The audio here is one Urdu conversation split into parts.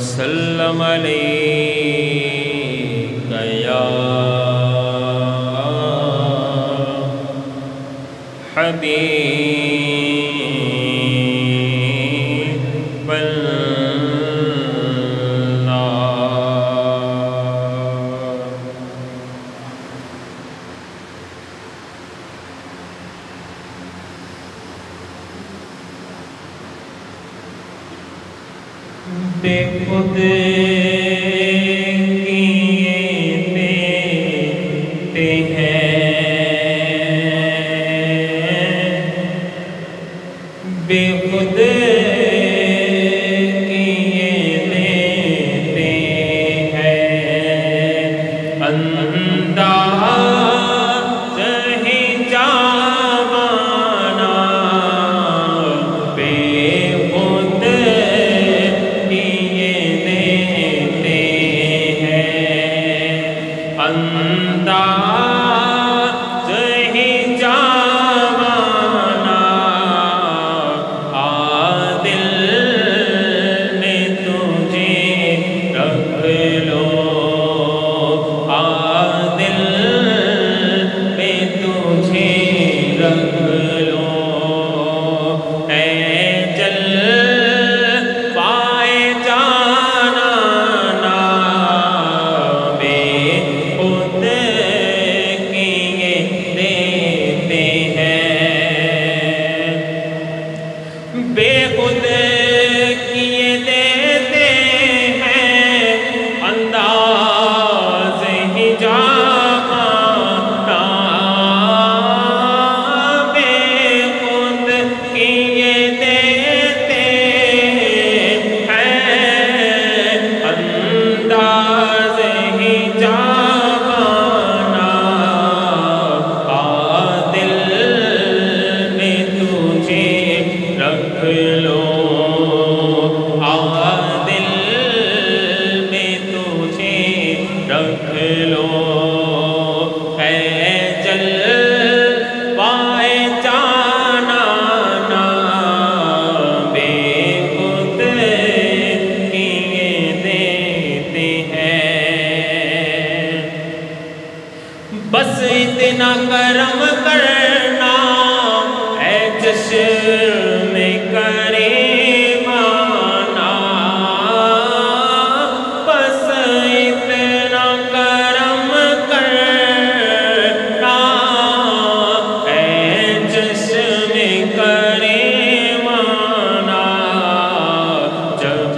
وسلم علیک یا حبیب بے خود کیے دیتے ہیں، بے خود کیے دیتے ہیں، انداز ہی جاوانا بے خود انداز ہی جاوانا عادل نے تجھے رکھ لو، عادل نے تجھے رکھ لو، اے جل پائے جانا بے خود کیے دیتے ہیں، انداز ہی جاوانا بے خود کیے دیتے ہیں، انداز ہی جاوانا عادل نے تجھے رکھ لو، عادل میں تجھے رکھ لو، اے جل پائے جانا بے خود کیے دیتے ہیں، بس اتنا کرم کرنا اے چشم کریمانہ، بس اتنا کرم کرنا اے چشم کریمانہ، جب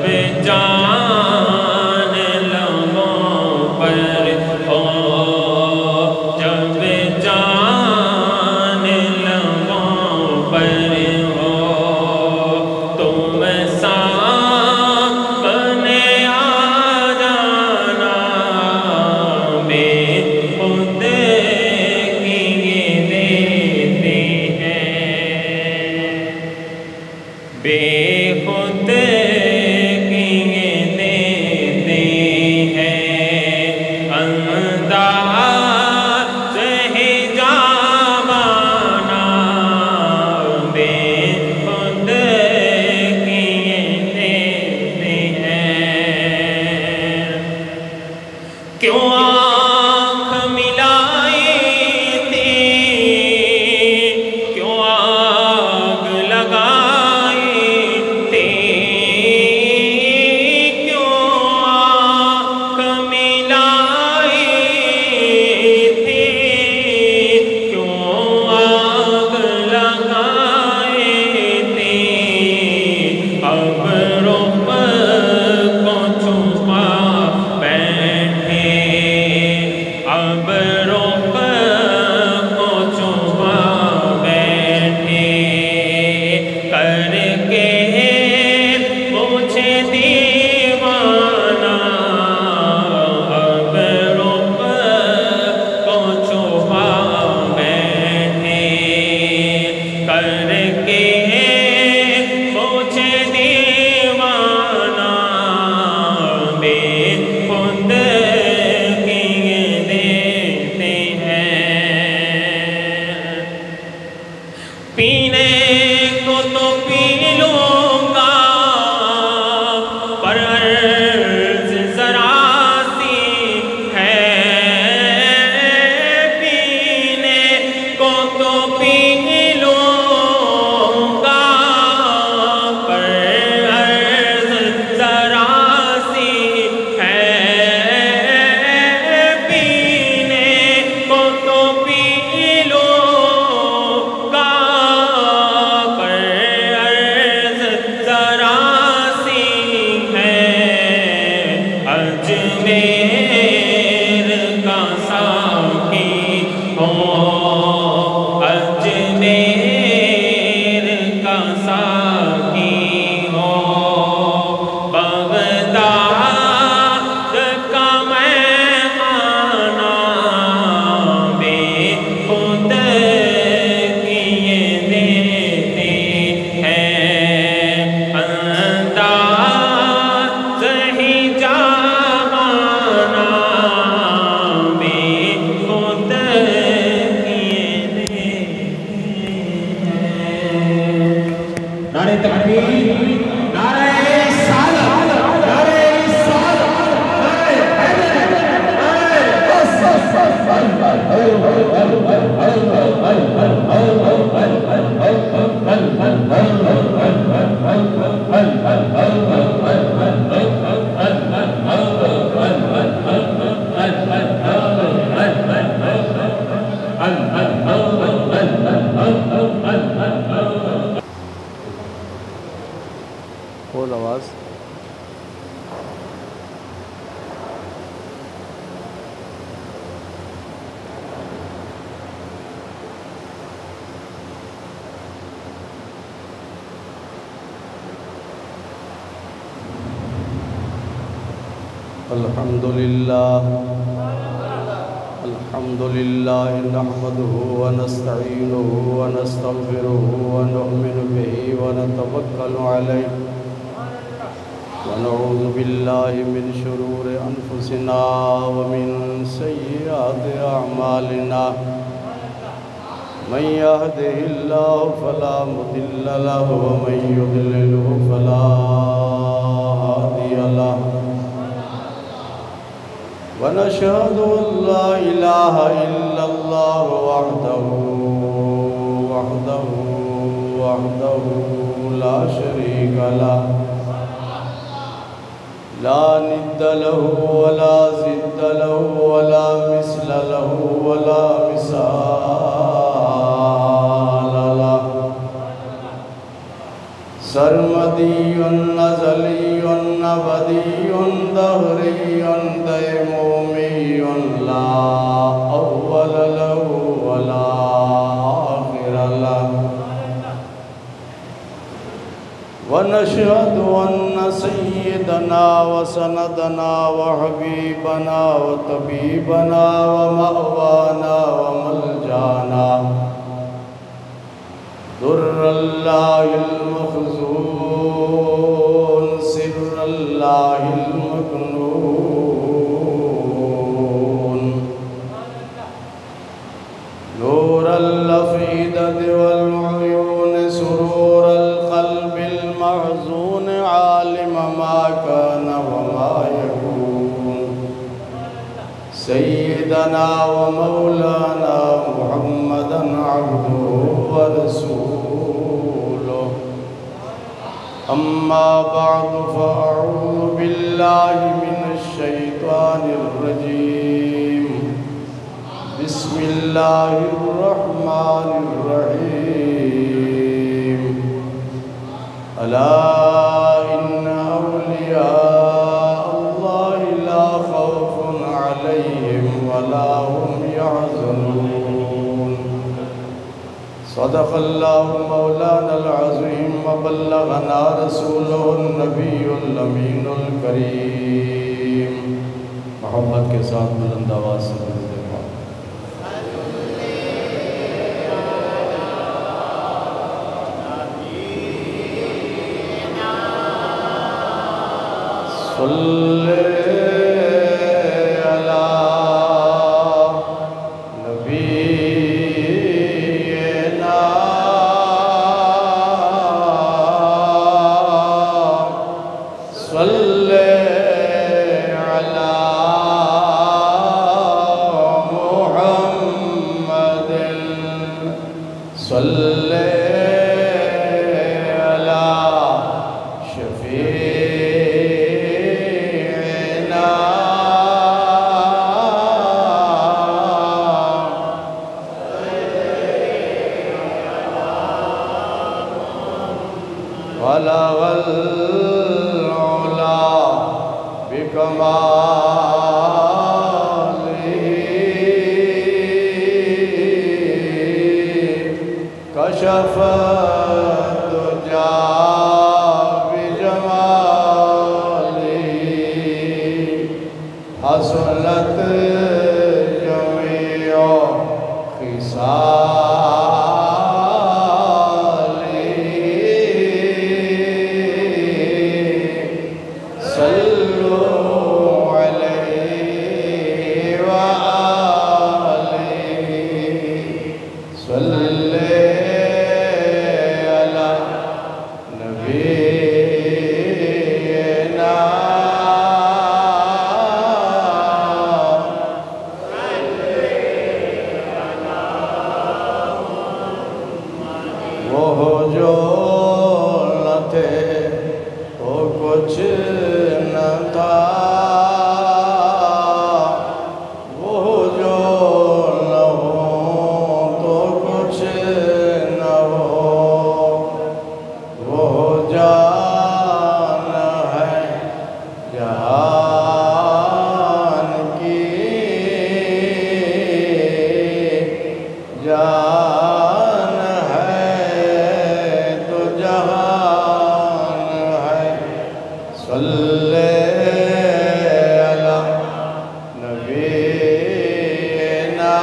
جان لبوں پر ہو، جب جان لبوں پر بے خود کیے دیتے ہیں، انداز ہی جاوانا بے خود کیے دیتے ہیں، کیوں آنکھ ملائی تھی، کیوں آگ لگائی تھی، کیوں آنکھ ملائی تھی، کیوں آگ لگائی تھی، اب رخ کو چھپا بیٹھے، اب رخ کو چھپا بیٹھے، کر کے مجھے دیوانہ، اب رخ کو چھپا بیٹھے، کر کے مجھے دیوانہ بے خود کیے دیتے ہیں، پینے کو تو پی لوں گا پر نعرہ تکبیر، نعرہ رسالت، نعرہ رسالت، نعرہ حیدر، بہت آواز الحمد لله نحمده ونستعينه ونستغفره ونؤمن به ونتوكل عليه ونعوذ بالله من شرور أنفسنا ومن سيئات أعمالنا من يهده الله فلا مضل له ومن يضلله فلا هادي له ونشهد أن لا إله إلا الله وحده لا شريك له لا ند له ولا ضد له ولا مثل له ولا مثال له سرمدي أزلي أبدي دهري ديمومي لا أول له ولا آخر له ونشهد أن سيدنا وسندنا وحبيبنا وطبيبنا ومأوانا وملجانا در الله المخزون سر الله المكنون نور الأفئدة والعيون سرور القلب المحزون عالم ما كان وما يكون سيدنا ومولانا محمدا عبده ورسوله أما بعد فأعوذ بالله من الشيطان الرجيم بسم الله الرحمن الرحيم ألا إن أولياء الله لا خوف عليهم ولا هم يحزنون صدق الله مولانا العظيم وبلغنا رسوله النبي الأمين الكريم محبت کے ساتھ بلند آواز سے صلی علی نبینا صلی علی محمد صلی بلغ العلا بكماله كشف الدجى بجماله حصلت جميع خصاله وہ جو نہ تھے تو کچھ نہ تھا، وہ جو نہ ہو تو کچھ نہ ہو، وہ جان ہے جہان کی، جان ہے تو جہان ہے۔ صلی علی نبینا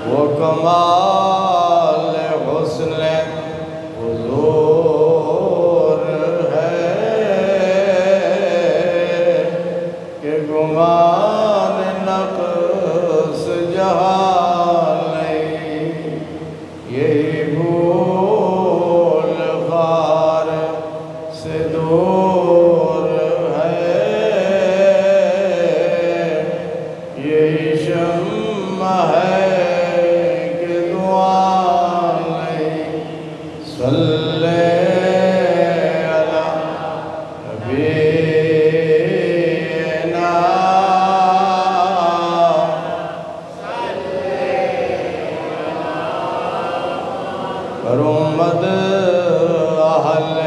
وہ کمال حسن حضور ہے کہ گمان نقص جہاں نہیں، یہی بھول غار سے دور ہے، یہی شمع ہے کہ دعا نہیں۔ صلی علی نبینا کرمد اہل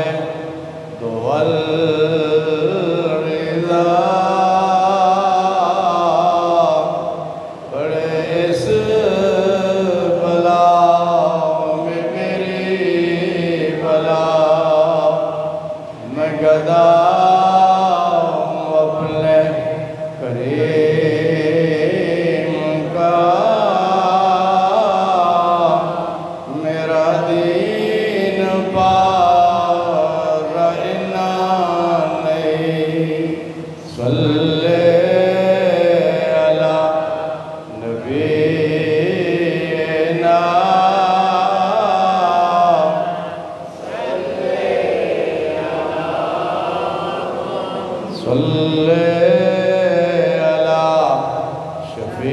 دول رضا، بڑے اس بلا میں میری بلا، میں گدا ہوں اپنے کریم کا، میرا دین پار عنان نہیں۔ صلی علی نبینا صلی علی شفیعنا۔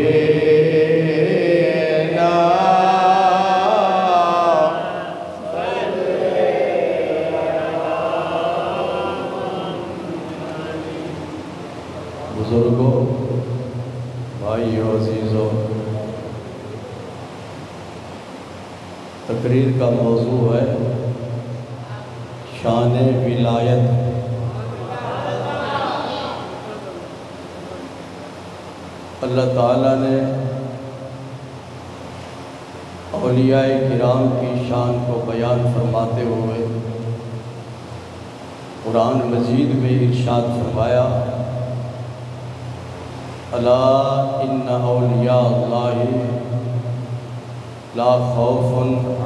بزرگوں، بھائیو، عزیزوں، تقریر کا موضوع ہے شان ولایت۔ اللہ تعالیٰ نے اولیاء کرام کی شان کو بیان فرماتے ہوئے قرآن مجید میں ارشاد فرمایا، الا ان اولیاء اللہ لا خوف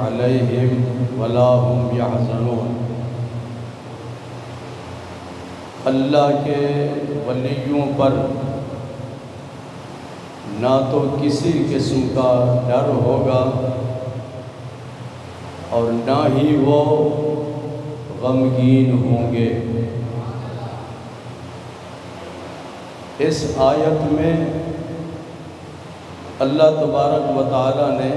علیہم ولا هم یحزنون۔ اللہ کے ولیوں پر نہ تو کسی قسم کا ڈر ہوگا اور نہ ہی وہ غمگین ہوں گے۔ اس آیت میں اللہ تبارک و تعالی نے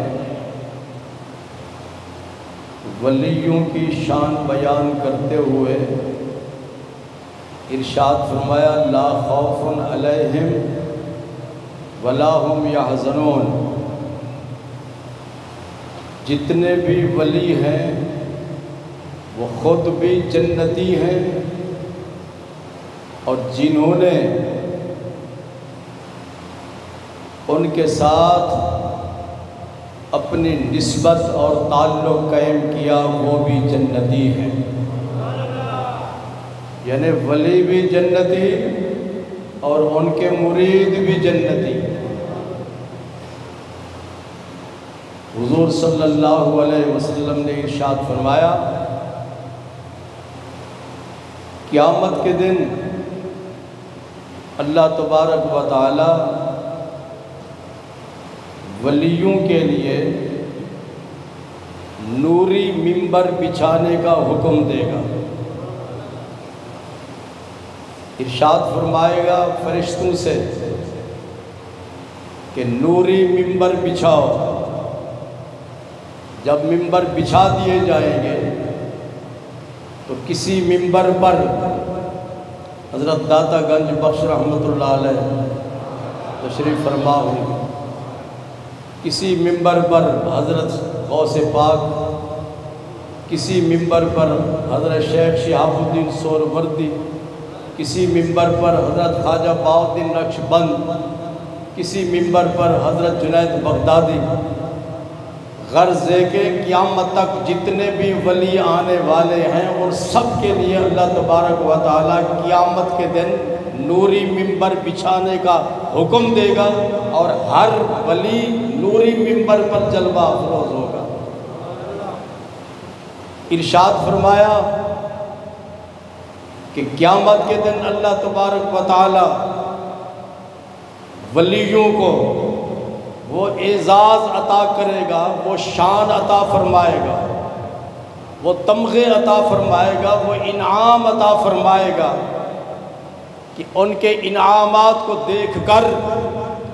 ولیوں کی شان بیان کرتے ہوئے ارشاد فرمایا، لا خوف علیہم ولا هم یحزنون۔ جتنے بھی ولی ہیں وہ خود بھی جنتی ہیں، اور جنہوں نے ان کے ساتھ اپنی نسبت اور تعلق قائم کیا وہ بھی جنتی ہیں۔ یعنی ولی بھی جنتی اور ان کے مرید بھی جنتی۔ حضور صلی اللہ علیہ وسلم نے ارشاد فرمایا، قیامت کے دن اللہ تبارک و تعالی ولیوں کے لیے نوری منبر بچھانے کا حکم دے گا۔ ارشاد فرمائے گا فرشتوں سے کہ نوری ممبر بچھاؤ۔ جب ممبر بچھا دیے جائیں گے تو کسی ممبر پر حضرت داتا گنج بخش رحمۃ اللہ علیہ تشریف فرما ہوئی، کسی ممبر پر حضرت غوث پاک، کسی ممبر پر حضرت شیخ شہاب الدین سہروردی، کسی ممبر پر حضرت خواجہ بہاؤالدین نقشبند، کسی ممبر پر حضرت جنید بغدادی۔ غرض ہے کہ قیامت تک جتنے بھی ولی آنے والے ہیں اور سب کے لیے اللہ تبارک و تعالیٰ قیامت کے دن نوری ممبر بچھانے کا حکم دے گا اور ہر ولی نوری ممبر پر جلوہ افروز ہوگا۔ ارشاد فرمایا کہ قیامت کے دن اللہ تبارک و تعالیٰ ولیوں کو وہ اعزاز عطا کرے گا، وہ شان عطا فرمائے گا، وہ تمغے عطا فرمائے گا، وہ انعام عطا فرمائے گا کہ ان کے انعامات کو دیکھ کر،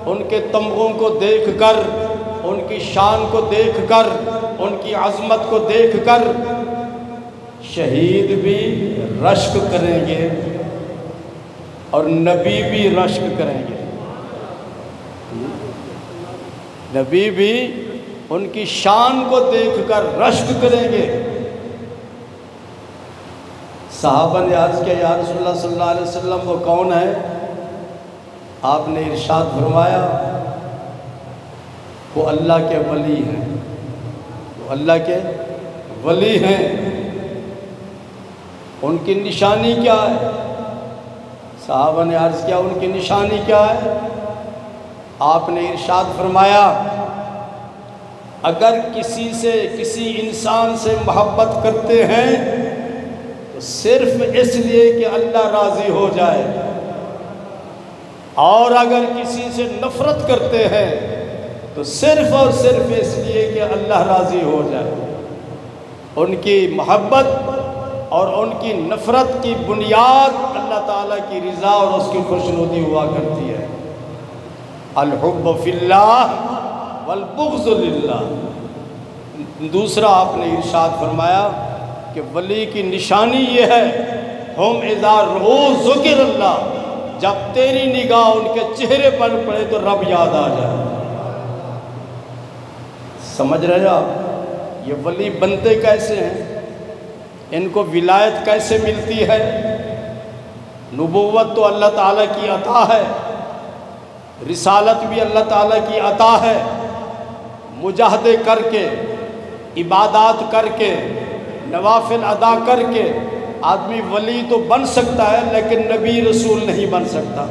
ان کے تمغوں کو دیکھ کر، ان کی شان کو دیکھ کر، ان کی عظمت کو دیکھ کر شہید بھی رشک کریں گے اور نبی بھی رشک کریں گے۔ نبی بھی ان کی شان کو دیکھ کر رشک کریں گے۔ صحابہ نے عرض کیا یا رسول اللہ صلی اللہ علیہ وسلم وہ کون ہے؟ آپ نے ارشاد فرمایا وہ اللہ کے ولی ہیں، وہ اللہ کے ولی ہیں۔ ان کی نشانی کیا ہے؟ صحابہ نے عرض کیا ان کی نشانی کیا ہے؟ آپ نے ارشاد فرمایا اگر کسی انسان سے محبت کرتے ہیں تو صرف اس لیے کہ اللہ راضی ہو جائے، اور اگر کسی سے نفرت کرتے ہیں تو صرف اور صرف اس لیے کہ اللہ راضی ہو جائے۔ ان کی محبت اور ان کی نفرت کی بنیاد اللہ تعالیٰ کی رضا اور اس کی خوشنودی ہوا کرتی ہے۔ الحب فی اللہ والبغض للہ۔ دوسرا آپ نے ارشاد فرمایا کہ ولی کی نشانی یہ ہے ہم اذا رؤوا ذکر اللہ، جب تیری نگاہ ان کے چہرے پر پڑے تو رب یاد آ جائے۔ سمجھ رہے آپ یہ ولی بنتے کیسے ہیں؟ ان کو ولایت کیسے ملتی ہے؟ نبوت تو اللہ تعالیٰ کی عطا ہے، رسالت بھی اللہ تعالیٰ کی عطا ہے۔ مجاہدے کر کے، عبادات کر کے، نوافل ادا کر کے آدمی ولی تو بن سکتا ہے لیکن نبی رسول نہیں بن سکتا۔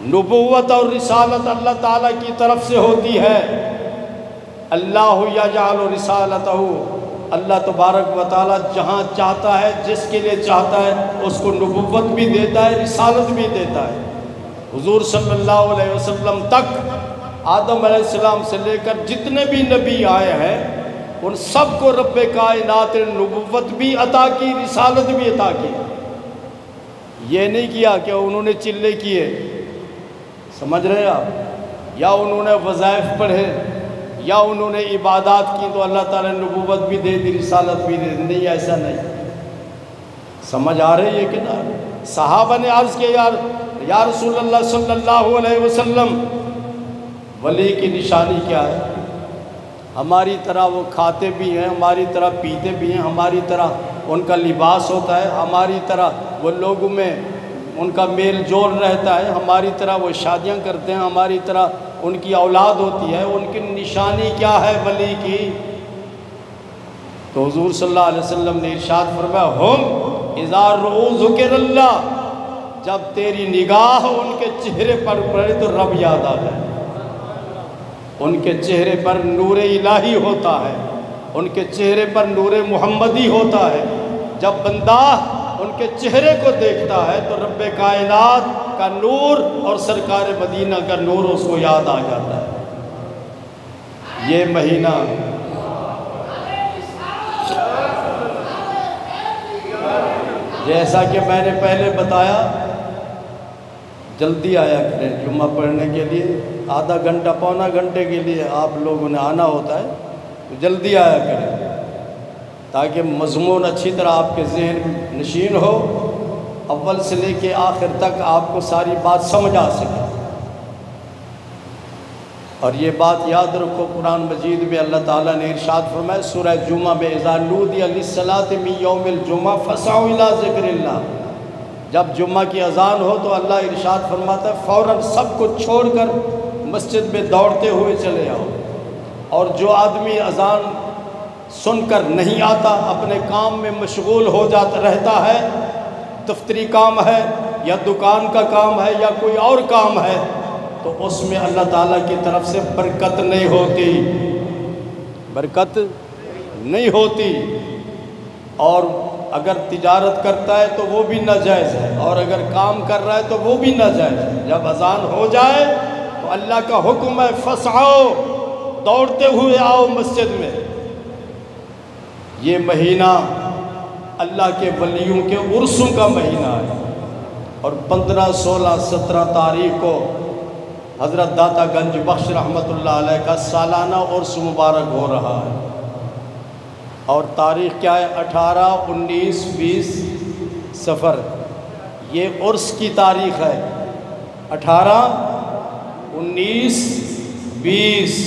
نبوت اور رسالت اللہ تعالیٰ کی طرف سے ہوتی ہے۔ اللہ یجعل رسالتہ، اللہ تبارک و تعالیٰ جہاں چاہتا ہے، جس کے لیے چاہتا ہے اس کو نبوت بھی دیتا ہے، رسالت بھی دیتا ہے۔ حضور صلی اللہ علیہ وسلم تک آدم علیہ السلام سے لے کر جتنے بھی نبی آئے ہیں ان سب کو رب کائنات نے نبوت بھی عطا کی، رسالت بھی عطا کی۔ یہ نہیں کیا کہ انہوں نے چلے کیے، سمجھ رہے ہیں آپ، یا انہوں نے وظائف پڑھے یا انہوں نے عبادات کی تو اللہ تعالیٰ نے نبوت بھی دے دی، رسالت بھی دے دی۔ نہیں، ایسا نہیں۔ سمجھ آ رہی ہے کہ نہ؟ صحابہ نے عرض کیا یا رسول اللہ صلی اللہ علیہ وسلم ولی کی نشانی کیا ہے؟ ہماری طرح وہ کھاتے بھی ہیں، ہماری طرح پیتے بھی ہیں، ہماری طرح ان کا لباس ہوتا ہے، ہماری طرح وہ لوگوں میں ان کا میل جول رہتا ہے، ہماری طرح وہ شادیاں کرتے ہیں، ہماری طرح ان کی اولاد ہوتی ہے۔ ان کی نشانی کیا ہے ولی کی؟ تو حضور صلی اللہ علیہ وسلم نے ارشاد فرمایا ہم اذا رؤوا ذکر اللہ، جب تیری نگاہ ان کے چہرے پر پڑے تو رب یاد آ جائے۔ ان کے چہرے پر نور الہی ہوتا ہے، ان کے چہرے پر نور محمدی ہوتا ہے۔ جب بندہ ان کے چہرے کو دیکھتا ہے تو رب کائنات کا نور اور سرکار مدینہ کا نور اس کو یاد آ جاتا ہے۔ یہ مہینہ جیسا کہ میں نے پہلے بتایا، جلدی آیا کریں جمعہ پڑھنے کے لیے، آدھا گھنٹہ پونا گھنٹے کے لیے آپ لوگوں نے آنا ہوتا ہے، تو جلدی آیا کریں تاکہ مضمون اچھی طرح آپ کے ذہن نشین ہو، اول سے لے کے آخر تک آپ کو ساری بات سمجھ آ سکے۔ اور یہ بات یاد رکھو، قرآن مجید میں اللہ تعالیٰ نے ارشاد فرمایا سورہ جمعہ میں، اذا نودی للصلاۃ من یوم الجمعہ فاسعوا الی ذکر اللہ، جب جمعہ کی اذان ہو تو اللہ ارشاد فرماتا ہے فوراً سب کو چھوڑ کر مسجد میں دوڑتے ہوئے چلے آؤ۔ اور جو آدمی اذان سن کر نہیں آتا، اپنے کام میں مشغول ہو جاتا رہتا ہے، دفتری کام ہے یا دکان کا کام ہے یا کوئی اور کام ہے، تو اس میں اللہ تعالیٰ کی طرف سے برکت نہیں ہوتی، برکت نہیں ہوتی۔ اور اگر تجارت کرتا ہے تو وہ بھی ناجائز ہے، اور اگر کام کر رہا ہے تو وہ بھی ناجائز ہے۔ جب اذان ہو جائے تو اللہ کا حکم ہے فسعو، دوڑتے ہوئے آؤ مسجد میں۔ یہ مہینہ اللہ کے ولیوں کے عرسوں کا مہینہ ہے، اور 15، 16، 17 تاریخ کو حضرت داتا گنج بخش رحمۃ اللہ علیہ کا سالانہ عرس مبارک ہو رہا ہے۔ اور تاریخ کیا ہے؟ 18، 19، 20 صفر، یہ عرس کی تاریخ ہے۔ 18، 19، 20۔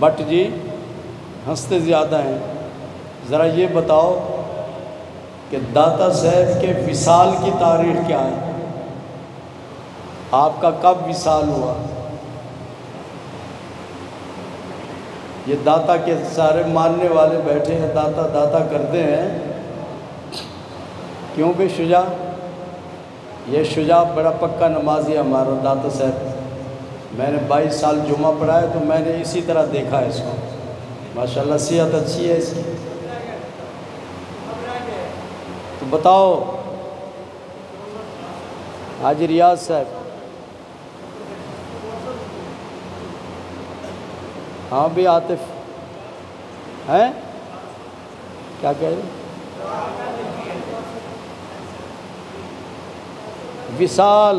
بٹ جی ہنستے زیادہ ہیں، ذرا یہ بتاؤ کہ داتا صاحب کے وصال کی تاریخ کیا ہے؟ آپ کا کب وصال ہوا؟ یہ داتا کے سارے ماننے والے بیٹھے ہیں، داتا داتا کرتے ہیں، کیوں بھی شجاع؟ یہ شجاع بڑا پکا نمازی ہے ہمارا داتا صاحب، میں نے 22 سال جمعہ پڑھا ہے تو میں نے اسی طرح دیکھا ہے اس کو، ماشاءاللہ صحت اچھی ہے اس کی۔ تو بتاؤ حاجی ریاض صاحب، ہاں بھی عاطف ہیں، کیا کہہ رہے؟ وصال،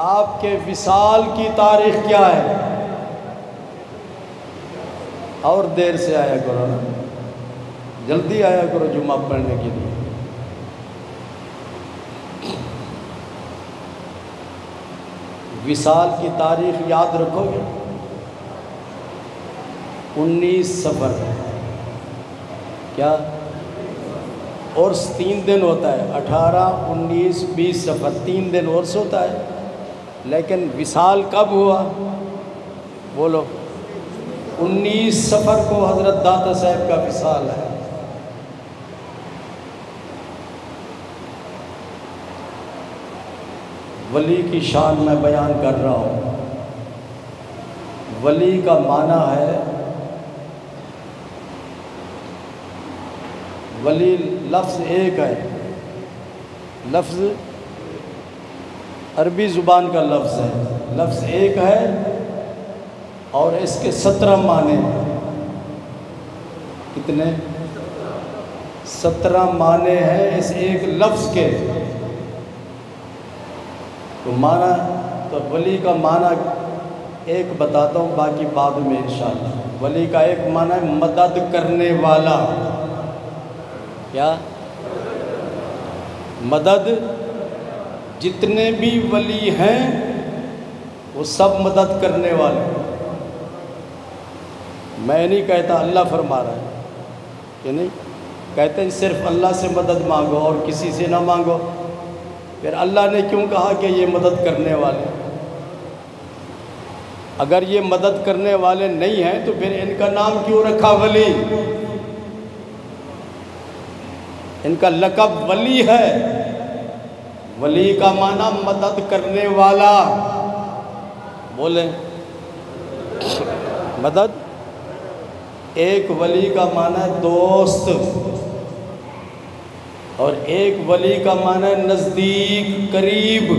آپ کے وصال کی تاریخ کیا ہے؟ اور دیر سے آیا کرو نا، جلدی آیا کرو جمعہ پڑھنے کے لیے۔ وصال کی تاریخ یاد رکھو گے؟ 19 صفر، کیا؟ عرس 3 دن ہوتا ہے، 18، 19، 20 صفر، 3 دن عرس ہوتا ہے، لیکن وصال کب ہوا؟ بولو۔ 19 صفر کو حضرت داتا صاحب کا وصال ہے۔ ولی کی شان میں بیان کر رہا ہوں۔ ولی کا معنی ہے، ولی لفظ ایک ہے، لفظ عربی زبان کا لفظ ہے، لفظ ایک ہے اور اس کے 17 معنی ہیں۔ کتنے؟ 17 معنی ہیں اس ایک لفظ کے۔ تو معنی، تو ولی کا معنی ایک بتاتا ہوں، باقی بعد میں انشاءاللہ۔ ولی کا ایک معنی ہے مدد کرنے والا۔ کیا؟ مدد، جتنے بھی ولی ہیں وہ سب مدد کرنے والے۔ میں نہیں کہتا، اللہ فرما رہا ہے کہ نہیں، کہتے ہیں صرف اللہ سے مدد مانگو اور کسی سے نہ مانگو۔ پھر اللہ نے کیوں کہا کہ یہ مدد کرنے والے؟ اگر یہ مدد کرنے والے نہیں ہیں تو پھر ان کا نام کیوں رکھا ولی؟ ان کا لقب ولی ہے۔ ولی کا معنی مدد کرنے والا، بولیں مدد۔ ایک ولی کا معنی ہے دوست، اور ایک ولی کا معنی ہے نزدیک، قریب۔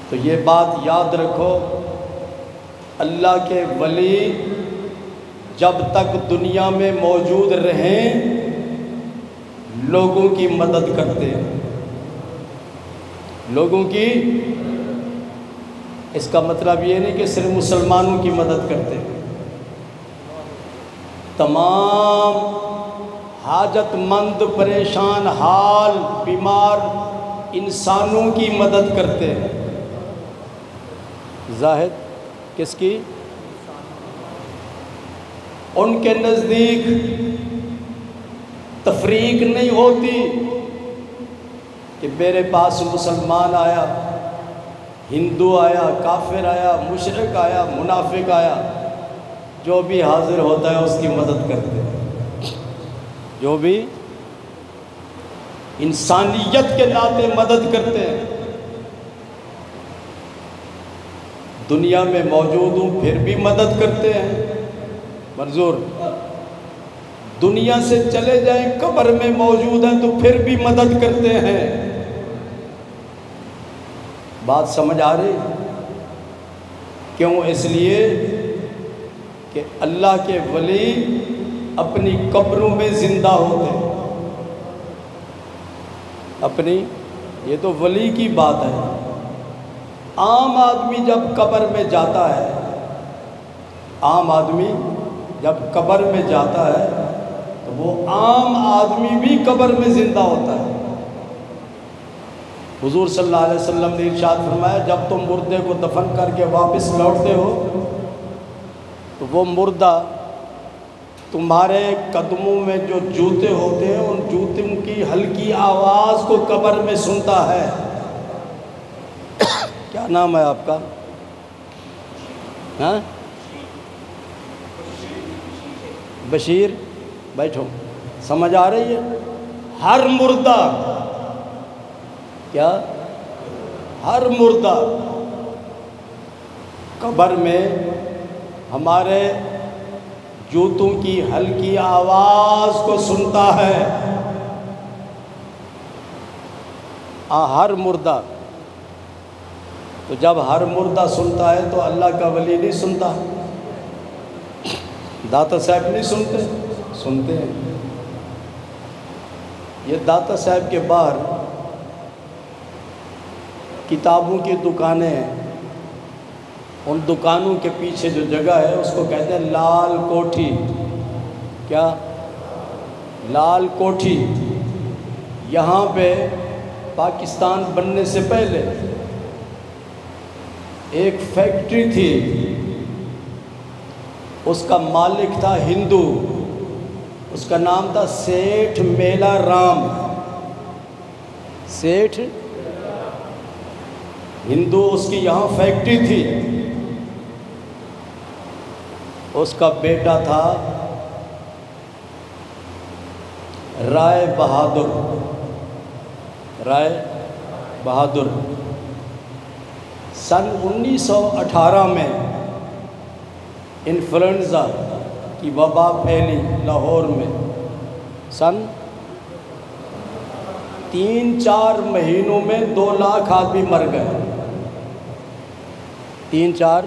تو یہ بات یاد رکھو، اللہ کے ولی جب تک دنیا میں موجود رہیں لوگوں کی مدد کرتے ہیں، لوگوں کی، اس کا مطلب یہ نہیں کہ صرف مسلمانوں کی مدد کرتے ہیں، تمام حاجت مند، پریشان حال، بیمار انسانوں کی مدد کرتے ہیں۔ زاہد کس کی؟ ان کے نزدیک تفریق نہیں ہوتی کہ میرے پاس مسلمان آیا، ہندو آیا، کافر آیا، مشرک آیا، منافق آیا، جو بھی حاضر ہوتا ہے اس کی مدد کرتے ہیں، جو بھی انسانیت کے ناطے مدد کرتے ہیں۔ دنیا میں موجود ہوں پھر بھی مدد کرتے ہیں، منظور دنیا سے چلے جائیں قبر میں موجود ہیں تو پھر بھی مدد کرتے ہیں۔ بات سمجھ آ رہی؟ کیوں؟ اس لیے کہ اللہ کے ولی اپنی قبروں میں زندہ ہوتے ہیں، اپنی، یہ تو ولی کی بات ہے۔ عام آدمی جب قبر میں جاتا ہے، عام آدمی جب قبر میں جاتا ہے تو وہ عام آدمی بھی قبر میں زندہ ہوتا ہے۔ حضور صلی اللہ علیہ وسلم نے ارشاد فرمایا جب تم مردے کو دفن کر کے واپس لوٹتے ہو تو وہ مردہ تمہارے قدموں میں جو جوتے ہوتے ہیں ان جوتوں کی ہلکی آواز کو قبر میں سنتا ہے۔ کیا نام ہے آپ کا؟ ہاں بشیر، بیٹھو، سمجھ آ رہی ہے؟ ہر مردہ، کیا؟ ہر مردہ قبر میں ہمارے جوتوں کی ہلکی آواز کو سنتا ہے، ہر مردہ۔ تو جب ہر مردہ سنتا ہے تو اللہ کا ولی نہیں سنتا؟ داتا صاحب نہیں سنتے؟ سنتے ہیں۔ یہ داتا صاحب کے باہر کتابوں کی دکانیں ہیں، ان دکانوں کے پیچھے جو جگہ ہے اس کو کہتے ہیں لال کوٹھی۔ کیا؟ لال کوٹھی۔ یہاں پہ پاکستان بننے سے پہلے ایک فیکٹری تھی، اس کا مالک تھا ہندو، اس کا نام تھا سیٹھ میلا رام۔ سیٹھ ہندو، اس کی یہاں فیکٹری تھی، اس کا بیٹا تھا رائے بہادر۔ رائے بہادر سن 1918 میں انفلوئنزا کی وبا پھیلی لاہور میں۔ سن 3-4 مہینوں میں 2 لاکھ آدمی مر گئے۔ 3-4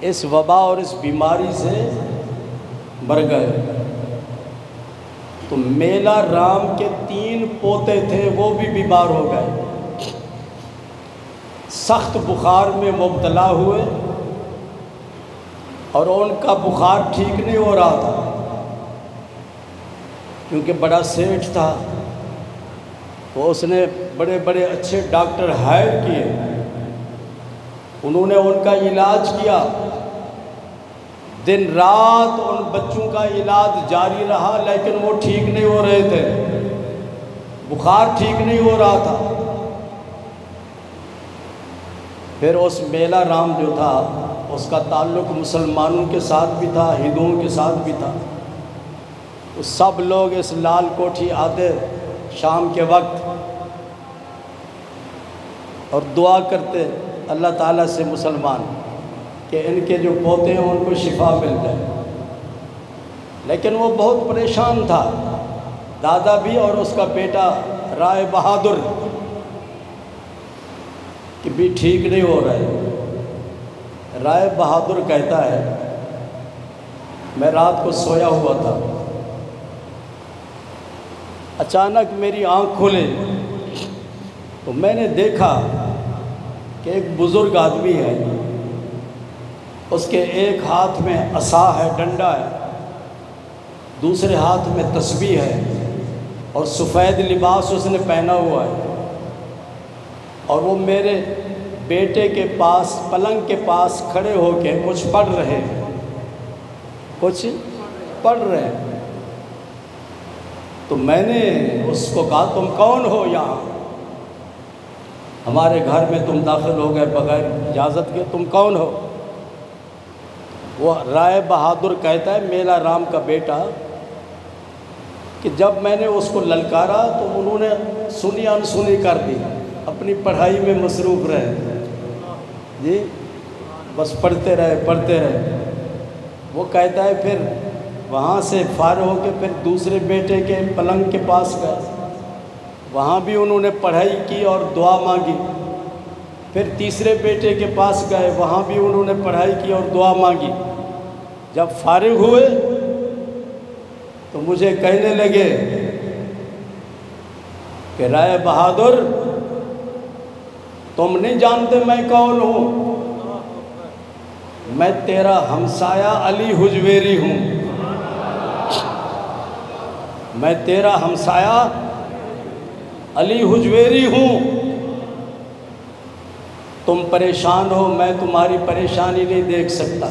اس وبا اور اس بیماری سے مر گئے۔ تو میلا رام کے 3 پوتے تھے، وہ بھی بیمار ہو گئے، سخت بخار میں مبتلا ہوئے اور ان کا بخار ٹھیک نہیں ہو رہا تھا، کیونکہ بڑا سیٹھ تھا، تو اس نے بڑے بڑے اچھے ڈاکٹر ہائر کیے، انہوں نے ان کا علاج کیا، دن رات ان بچوں کا علاج جاری رہا، لیکن وہ ٹھیک نہیں ہو رہے تھے، بخار ٹھیک نہیں ہو رہا تھا۔ پھر اس میلا رام جو تھا اس کا تعلق مسلمانوں کے ساتھ بھی تھا، ہندوؤں کے ساتھ بھی تھا، تو سب لوگ اس لال کوٹھی آتے شام کے وقت اور دعا کرتے اللہ تعالیٰ سے مسلمان کہ ان کے جو پوتے ہیں ان کو شفا مل جائے، لیکن وہ بہت پریشان تھا، دادا بھی اور اس کا بیٹا رائے بہادر کہ بھی ٹھیک نہیں ہو رہے۔ رائے بہادر کہتا ہے میں رات کو سویا ہوا تھا، اچانک میری آنکھ کھلے تو میں نے دیکھا کہ ایک بزرگ آدمی ہے، اس کے ایک ہاتھ میں عصا ہے، ڈنڈا ہے، دوسرے ہاتھ میں تسبیح ہے، اور سفید لباس اس نے پہنا ہوا ہے، اور وہ میرے بیٹے کے پاس پلنگ کے پاس کھڑے ہو کے کچھ پڑھ رہے ہیں، کچھ پڑھ رہے ہیں۔ تو میں نے اس کو کہا تم کون ہو یہاں؟ ہمارے گھر میں تم داخل ہو گئے بغیر اجازت کے، تم کون ہو؟ وہ رائے بہادر کہتا ہے، میلا رام کا بیٹا، کہ جب میں نے اس کو للکارا تو انہوں نے سنی انسنی کر دی، اپنی پڑھائی میں مصروف رہے جی، بس پڑھتے رہے۔ وہ کہتا ہے پھر وہاں سے فارغ ہو کے پھر دوسرے بیٹے کے پلنگ کے پاس گئے، وہاں بھی انہوں نے پڑھائی کی اور دعا مانگی۔ پھر تیسرے بیٹے کے پاس گئے، وہاں بھی انہوں نے پڑھائی کی اور دعا مانگی۔ جب فارغ ہوئے تو مجھے کہنے لگے کہ رائے بہادر تم نہیں جانتے میں کون ہوں؟ میں تیرا ہمسایہ علی حجویری ہوں، میں تیرا ہمسایہ علی حجویری ہوں۔ تم پریشان ہو، میں تمہاری پریشانی نہیں دیکھ سکتا،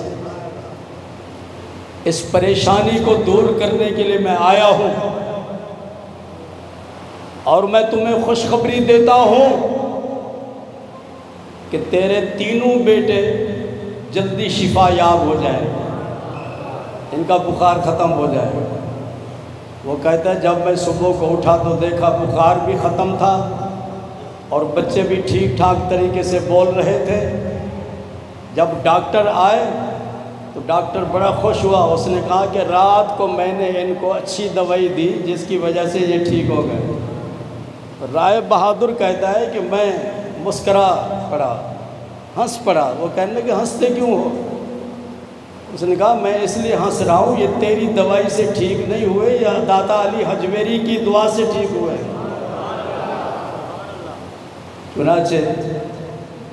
اس پریشانی کو دور کرنے کے لیے میں آیا ہوں، اور میں تمہیں خوشخبری دیتا ہوں کہ تیرے تینوں بیٹے جلدی شفا یاب ہو جائیں، ان کا بخار ختم ہو جائے۔ وہ کہتا ہے جب میں صبح کو اٹھا تو دیکھا بخار بھی ختم تھا اور بچے بھی ٹھیک ٹھاک طریقے سے بول رہے تھے۔ جب ڈاکٹر آئے تو ڈاکٹر بڑا خوش ہوا، اس نے کہا کہ رات کو میں نے ان کو اچھی دوائی دی جس کی وجہ سے یہ ٹھیک ہو گئے۔ رائے بہادر کہتا ہے کہ میں مسکرا پڑا، ہنس پڑا۔ وہ کہنے لگے ہنستے کیوں ہو؟ اس نے کہا میں اس لیے ہنس رہا ہوں، یہ تیری دوائی سے ٹھیک نہیں ہوئے، یا داتا علی حجویری کی دعا سے ٹھیک ہوئے۔ چنانچہ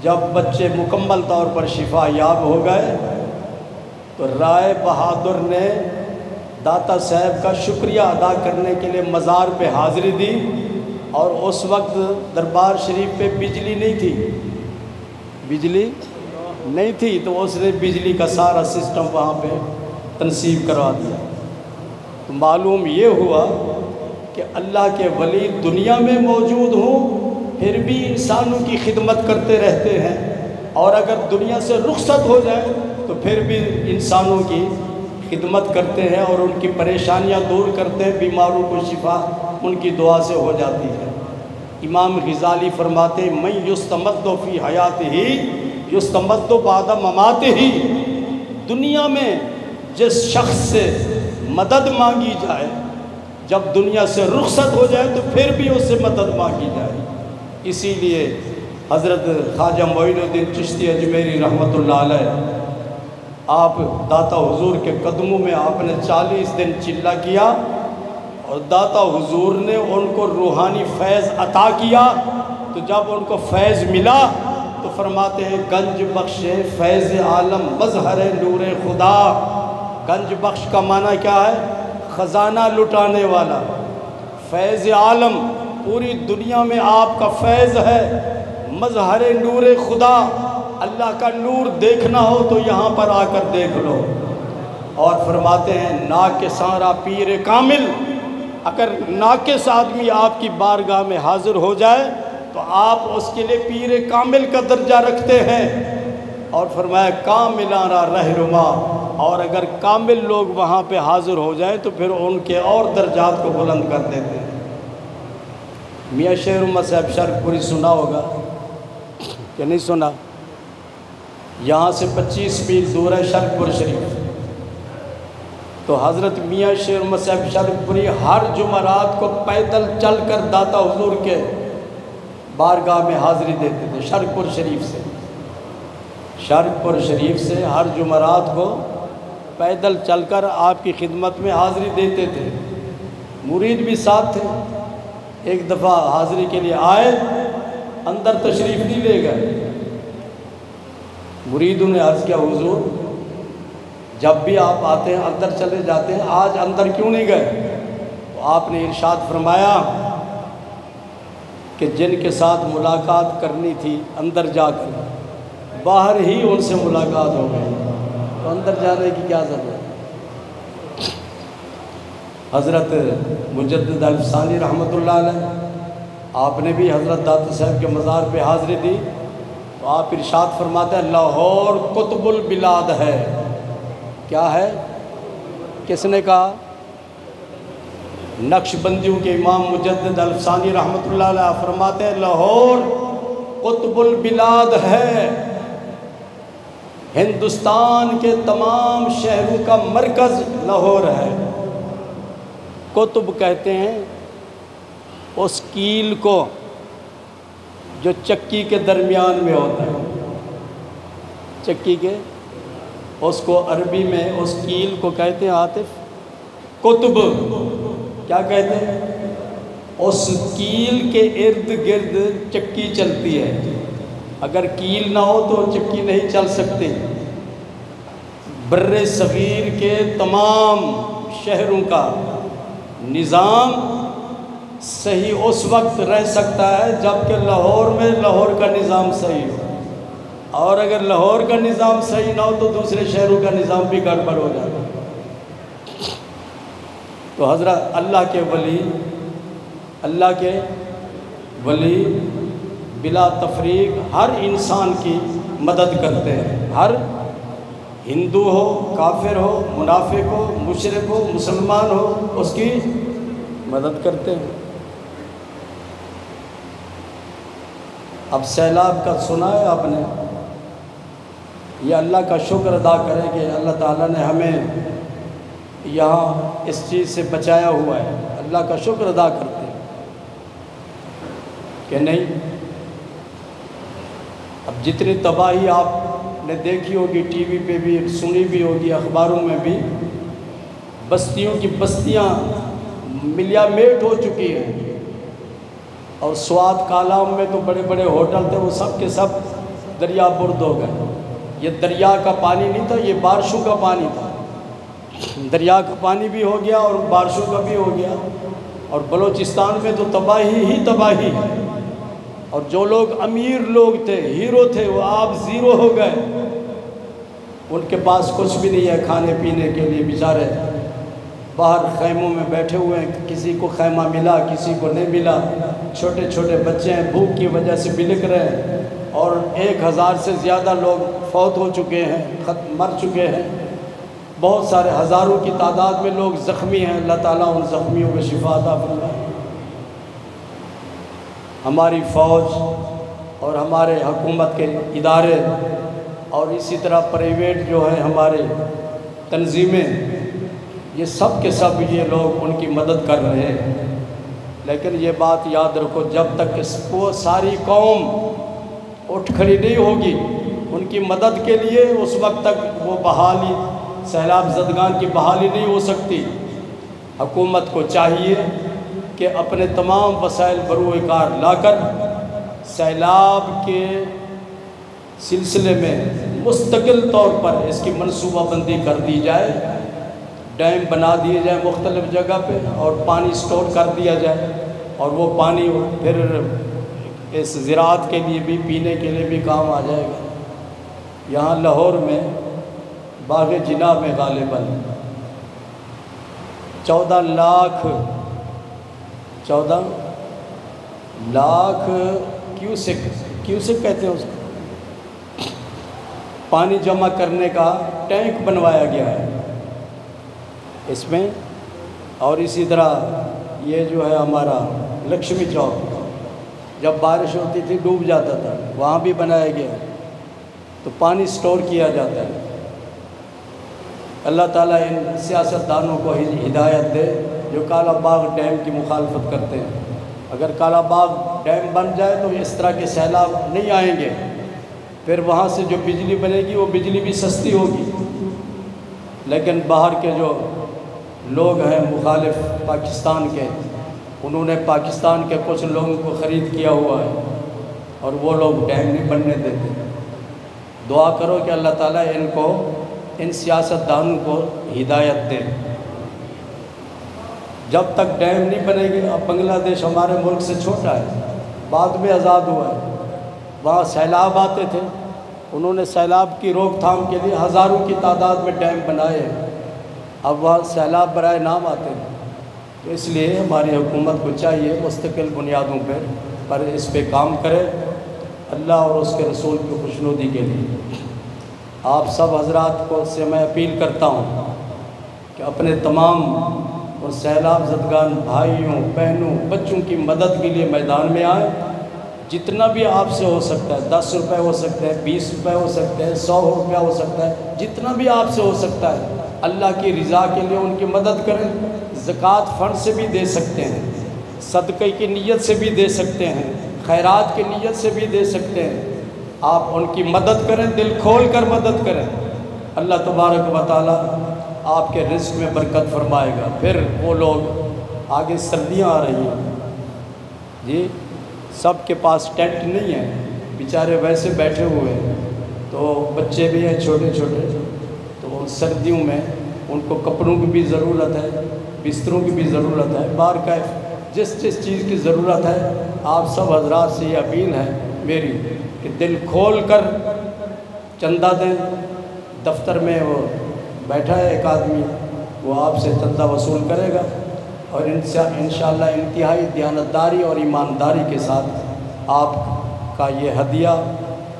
جب بچے مکمل طور پر شفا یاب ہو گئے تو رائے بہادر نے داتا صاحب کا شکریہ ادا کرنے کے لیے مزار پہ حاضری دی، اور اس وقت دربار شریف پہ بجلی نہیں تھی، تو اس نے بجلی کا سارا سسٹم وہاں پہ تنصیب کروا دیا۔ تو معلوم یہ ہوا کہ اللہ کے ولی دنیا میں موجود ہوں پھر بھی انسانوں کی خدمت کرتے رہتے ہیں، اور اگر دنیا سے رخصت ہو جائے تو پھر بھی انسانوں کی خدمت کرتے ہیں اور ان کی پریشانیاں دور کرتے ہیں، بیماروں کو شفا ان کی دعا سے ہو جاتی ہے۔ امام غزالی فرماتے ہیں من یستمد فی حیاتہ یستمد بعد مماتہ، دنیا میں جس شخص سے مدد مانگی جائے جب دنیا سے رخصت ہو جائے تو پھر بھی اس سے مدد مانگی جائے۔ اسی لیے حضرت خواجہ معین الدین چشتی اجمیری رحمۃ اللہ علیہ، آپ داتا حضور کے قدموں میں آپ نے 40 دن چلہ کیا، اور داتا حضور نے ان کو روحانی فیض عطا کیا۔ تو جب ان کو فیض ملا تو فرماتے ہیں گنج بخش فیض عالم مظہر نور خدا۔ گنج بخش کا معنی کیا ہے؟ خزانہ لٹانے والا۔ فیض عالم، پوری دنیا میں آپ کا فیض ہے۔ مظہر نور خدا، اللہ کا نور دیکھنا ہو تو یہاں پر آ کر دیکھ لو۔ اور فرماتے ہیں ناقصاں را پیر کامل، اگر ناقص آدمی آپ کی بارگاہ میں حاضر ہو جائے تو آپ اس کے لیے پیر کامل کا درجہ رکھتے ہیں۔ اور فرمایا کاملاں را رہنما، اور اگر کامل لوگ وہاں پہ حاضر ہو جائیں تو پھر ان کے اور درجات کو بلند کر دیتے ہیں۔ میاں شیر احمد صاحب شرک پوری سنا ہوگا کہ نہیں سنا؟ یہاں سے 25 میل دور ہے شرک پور شریف۔ تو حضرت میاں شیر احمد صاحب شرک پوری ہر جمعرات کو پیدل چل کر داتا حضور کے بارگاہ میں حاضری دیتے تھے، شرک پور شریف سے ہر جمعرات کو پیدل چل کر آپ کی خدمت میں حاضری دیتے تھے، مرید بھی ساتھ تھے۔ ایک دفعہ حاضری کے لیے آئے، اندر تشریف نہیں لے گئے۔ مریدوں نے عرض کیا حضور جب بھی آپ آتے ہیں اندر چلے جاتے ہیں، آج اندر کیوں نہیں گئے؟ تو آپ نے ارشاد فرمایا کہ جن کے ساتھ ملاقات کرنی تھی اندر جا کر، باہر ہی ان سے ملاقات ہو گئی، تو اندر جانے کی کیا ضرورت؟ حضرت مجدد الفسانی رحمۃ اللہ علیہ، آپ نے بھی حضرت داتا صاحب کے مزار پہ حاضری دی، تو آپ ارشاد فرماتے ہیں لاہور قطب البلاد ہے۔ کیا ہے؟ کس نے کہا؟ نقش بندیوں کے امام مجدد الفسانی رحمۃ اللہ علیہ فرماتے ہیں لاہور قطب البلاد ہے، ہندوستان کے تمام شہروں کا مرکز لاہور ہے۔ قطب کہتے ہیں اس کیل کو جو چکی کے درمیان میں ہوتا ہے، چکی کے، اس کو عربی میں اس کیل کو کہتے ہیں عاطف قطب۔ کیا کہتے ہیں؟ اس کیل کے ارد گرد چکی چلتی ہے، اگر کیل نہ ہو تو چکی نہیں چل سکتی۔ بر صغیر کے تمام شہروں کا نظام صحیح اس وقت رہ سکتا ہے جب کہ لاہور میں لاہور کا نظام صحیح ہو، اور اگر لاہور کا نظام صحیح نہ ہو تو دوسرے شہروں کا نظام بھی گڑبڑ ہو جاتا ہے۔ تو حضرت اللہ کے ولی بلا تفریق ہر انسان کی مدد کرتے ہیں، ہر ہندو ہو، کافر ہو، منافق ہو، مشرک ہو، مسلمان ہو، اس کی مدد کرتے ہیں۔ اب سیلاب کا سنا ہے آپ نے؟ یہ اللہ کا شکر ادا کریں کہ اللہ تعالیٰ نے ہمیں یہاں اس چیز سے بچایا ہوا ہے، اللہ کا شکر ادا کرتے ہیں کہ نہیں۔ اب جتنی تباہی آپ نے دیکھی ہوگی ٹی وی پہ بھی، سنی بھی ہوگی، اخباروں میں بھی، بستیوں کی بستیاں ملیا میٹ ہو چکی ہیں، اور سوات کالام میں تو بڑے بڑے ہوٹل تھے، وہ سب کے سب دریا برد ہو گئے۔ یہ دریا کا پانی نہیں تھا، یہ بارشوں کا پانی تھا۔ دریا کا پانی بھی ہو گیا اور بارشوں کا بھی ہو گیا، اور بلوچستان میں تو تباہی ہی تباہی ہے، اور جو لوگ امیر لوگ تھے، ہیرو تھے، وہ آپ زیرو ہو گئے، ان کے پاس کچھ بھی نہیں ہے کھانے پینے کے لیے، بیچارے باہر خیموں میں بیٹھے ہوئے ہیں، کسی کو خیمہ ملا کسی کو نہیں ملا، چھوٹے چھوٹے بچے ہیں بھوک کی وجہ سے بلک رہے ہیں، اور 1000 سے زیادہ لوگ فوت ہو چکے ہیں، مر چکے ہیں، بہت سارے ہزاروں کی تعداد میں لوگ زخمی ہیں۔ اللہ تعالیٰ ان زخمیوں کو شفا عطا فرمائے۔ ہماری فوج اور ہمارے حکومت کے ادارے اور اسی طرح پرائیویٹ جو ہیں ہمارے تنظیمیں، یہ سب کے سب یہ لوگ ان کی مدد کر رہے ہیں، لیکن یہ بات یاد رکھو جب تک وہ ساری قوم اٹھ کھڑی نہیں ہوگی ان کی مدد کے لیے، اس وقت تک وہ بحالی، سیلاب زدگان کی بحالی نہیں ہو سکتی۔ حکومت کو چاہیے کہ اپنے تمام وسائل بروئے کار لا کر سیلاب کے سلسلے میں مستقل طور پر اس کی منصوبہ بندی کر دی جائے، ڈیم بنا دیے جائیں مختلف جگہ پہ، اور پانی سٹور کر دیا جائے، اور وہ پانی پھر اس زراعت کے لیے بھی، پینے کے لیے بھی کام آ جائے گا۔ یہاں لاہور میں باغ جناح میں غالباً 14 لاکھ کیوسک کہتے ہیں اس کو، پانی جمع کرنے کا ٹینک بنوایا گیا ہے اس میں، اور اسی طرح یہ جو ہے ہمارا لکشمی چوک، جب بارش ہوتی تھی ڈوب جاتا تھا، وہاں بھی بنایا گیا ہے، تو پانی سٹور کیا جاتا ہے۔ اللہ تعالیٰ ان سیاستدانوں کو ہدایت دے جو کالا باغ ڈیم کی مخالفت کرتے ہیں۔ اگر کالا باغ ڈیم بن جائے تو اس طرح کے سیلاب نہیں آئیں گے، پھر وہاں سے جو بجلی بنے گی وہ بجلی بھی سستی ہوگی، لیکن باہر کے جو لوگ ہیں مخالف پاکستان کے، انہوں نے پاکستان کے کچھ لوگوں کو خرید کیا ہوا ہے اور وہ لوگ ڈیم نہیں بننے دیتے۔ دعا کرو کہ اللہ تعالیٰ ان سیاستدانوں کو ہدایت دے۔ جب تک ڈیم نہیں بنے گی، اب بنگلہ دیش ہمارے ملک سے چھوٹا ہے، بعد میں آزاد ہوا ہے، وہاں سیلاب آتے تھے، انہوں نے سیلاب کی روک تھام کے لیے ہزاروں کی تعداد میں ڈیم بنائے ہیں، اب وہاں سیلاب برائے نام آتے ہیں۔ تو اس لیے ہماری حکومت کو چاہیے مستقل بنیادوں پر اس پہ کام کرے، اللہ اور اس کے رسول کی خوشنودی کے لیے۔ آپ سب حضرات کو سے میں اپیل کرتا ہوں کہ اپنے تمام اور سیلاب زدگان بھائیوں، بہنوں، بچوں کی مدد کے لیے میدان میں آئیں۔ جتنا بھی آپ سے ہو سکتا ہے، 10 روپے ہو سکتے ہیں، 20 روپے ہو سکتے ہیں، 100 روپیہ ہو سکتا ہے، جتنا بھی آپ سے ہو سکتا ہے، اللہ کی رضا کے لیے ان کی مدد کریں۔ زکوٰۃ فنڈ سے بھی دے سکتے ہیں، صدقے کی نیت سے بھی دے سکتے ہیں، خیرات کی نیت سے بھی دے سکتے ہیں۔ آپ ان کی مدد کریں، دل کھول کر مدد کریں، اللہ تبارک و تعالیٰ آپ کے رزق میں برکت فرمائے گا۔ پھر وہ لوگ، آگے سردیاں آ رہی ہیں جی، سب کے پاس ٹینٹ نہیں ہے، بیچارے ویسے بیٹھے ہوئے ہیں، تو بچے بھی ہیں چھوٹے چھوٹے، تو سردیوں میں ان کو کپڑوں کی بھی ضرورت ہے، بستروں کی بھی ضرورت ہے، باہر کا جس چیز کی ضرورت ہے، آپ سب حضرات سے یہ اپیل ہے میری کہ دل کھول کر چندہ دیں۔ دفتر میں وہ بیٹھا ہے ایک آدمی، وہ آپ سے چندہ وصول کرے گا، اور انشاءاللہ انتہائی دیانتداری اور ایمانداری کے ساتھ آپ کا یہ ہدیہ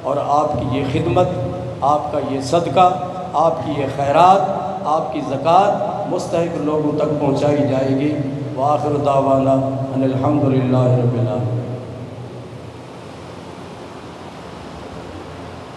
اور آپ کی یہ خدمت، آپ کا یہ صدقہ، آپ کی یہ خیرات، آپ کی زکوٰۃ مستحق لوگوں تک پہنچائی جائے گی۔ وآخر دعوانا ان الحمدللہ رب العالمین۔